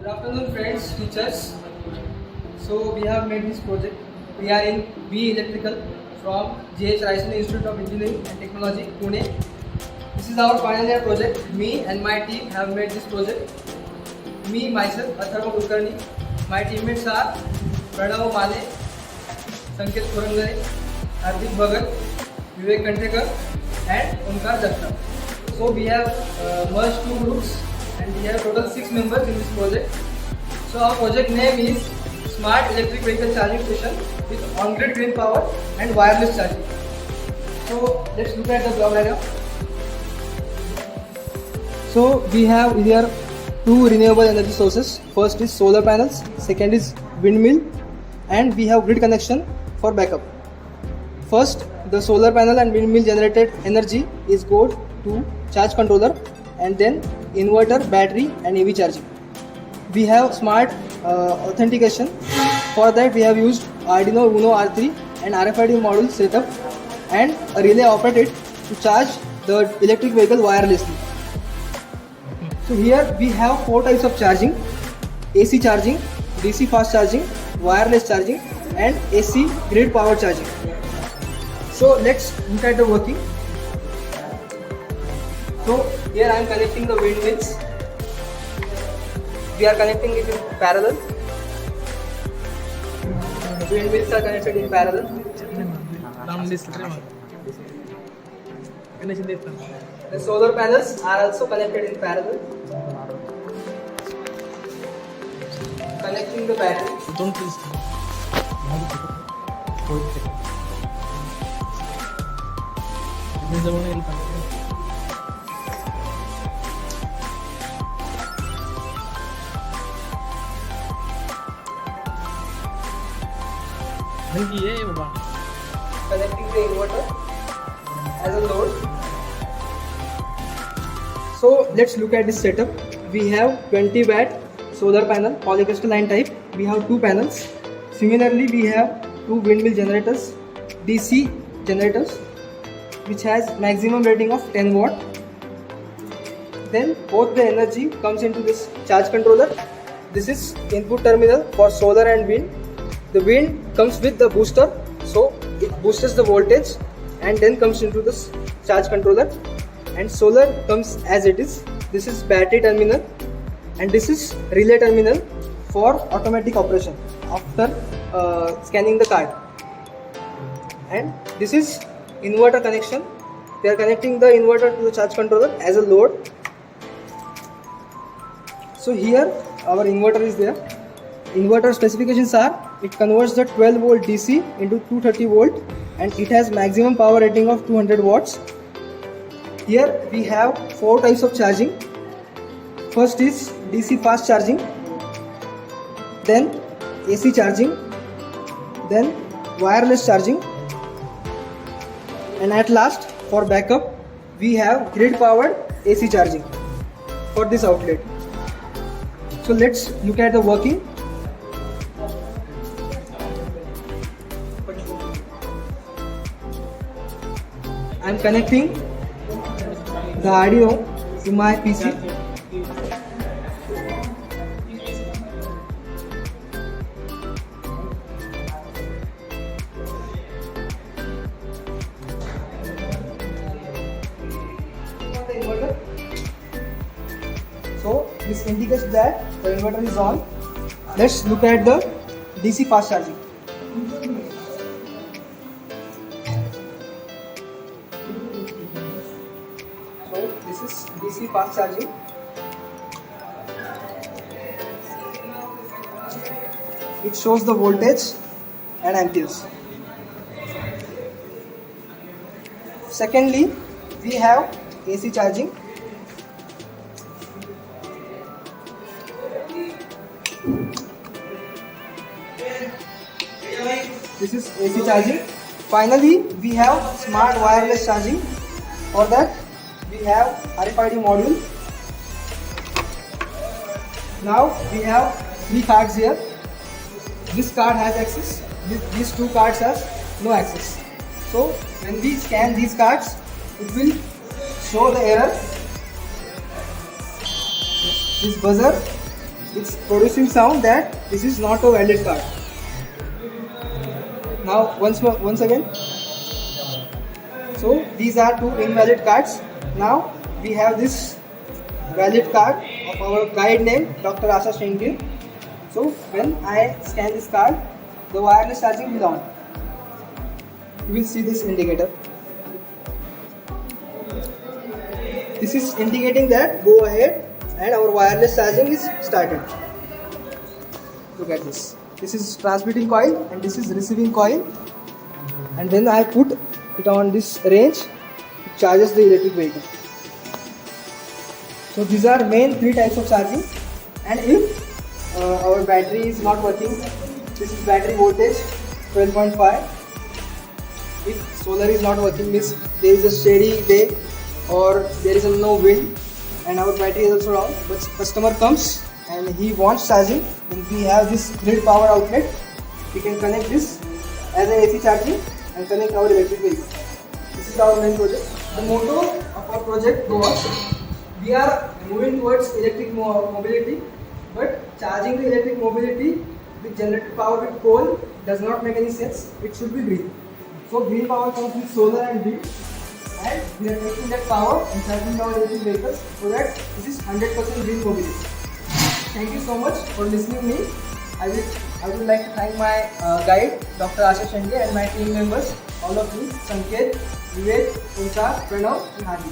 afternoon friends, teachers. So we have made this project. We are in B Electrical from J.H. Raisen Institute of Engineering and Technology, Pune. This is our final year project. Me and my team have made this project. Me, myself, Atharva Kulkarni. My teammates are Pranav Male, Sanket Kurangare, Hardik Bhagat, Vivek Kantekar and Omkar Jagtap. So we have merged two groups and we have total 6 members in this project. So our project name is Smart Electric Vehicle Charging Station with on-grid green power and wireless charging. So let's look at the block diagram. So we have here two renewable energy sources. First is solar panels, second is windmill, and we have grid connection for backup. First, the solar panel and windmill generated energy is go to charge controller and then inverter, battery and EV charging. We have smart authentication. For that we have used Arduino Uno R3 and RFID module setup and a relay operated to charge the electric vehicle wirelessly. So here we have 4 types of charging: AC charging, DC fast charging, wireless charging and AC grid power charging. So let's look at the working. So here I am connecting the windmills. We are connecting it in parallel. The windmills are connected in parallel. The solar panels are also connected in parallel. Connecting the battery. Connecting the inverter as a load. So let's look at this setup. We have 20 watt solar panel, polycrystalline type. We have 2 panels. Similarly, we have 2 windmill generators, DC generators, which has maximum rating of 10 watt. Then both the energy comes into this charge controller. This is input terminal for solar and wind. The wind comes with the booster, so it boosts the voltage and then comes into this charge controller. And solar comes as it is. This is battery terminal and this is relay terminal for automatic operation after scanning the card. And this is inverter connection. They are connecting the inverter to the charge controller as a load. So here our inverter is there. Inverter specifications are: it converts the 12 volt DC into 230 volt and it has maximum power rating of 200 watts. Here we have 4 types of charging. First is DC fast charging, then AC charging, then wireless charging, and at last for backup we have grid powered AC charging for this outlet. So let's look at the working. I am connecting the Arduino to my PC. So this indicates that the inverter is on. Let's look at the DC fast charging. So this is DC fast charging. It shows the voltage and amperes. Secondly, we have AC charging. This is AC charging. Finally, we have smart wireless charging. For that, we have RFID module. Now we have 3 cards here. This card has access. These 2 cards has no access. So when we scan these cards, it will show the error. This buzzer it's producing sound that this is not a valid card. Now once again. So these are two invalid cards. Now we have this valid card of our guide name Dr. Asha Shenke. So when I scan this card, the wireless charging is on. You will see this indicator. This is indicating that go ahead and our wireless charging is started. Look at this. This is transmitting coil and this is receiving coil. And when I put it on this range, it charges the electric vehicle. So these are main three types of charging. And if our battery is not working, this is battery voltage 12.5. If solar is not working, means there is a steady day or there is no wind and our battery is also down, but customer comes and he wants charging, then we have this grid power outlet. We can connect this as an AC charging and connect our electric vehicle. This is our main project. The motto of our project was, we are moving towards electric mobility, but charging the electric mobility with generated power with coal does not make any sense. It should be green. So green power comes with solar and wind, and we are taking that power and charging our electric vehicles so that this is 100% green mobility. Thank you so much for listening to me. I would like to thank my guide Dr. Asha Shenke and my team members, all of you, Sanket, Vivek, Onkar, Pranav and Hadi.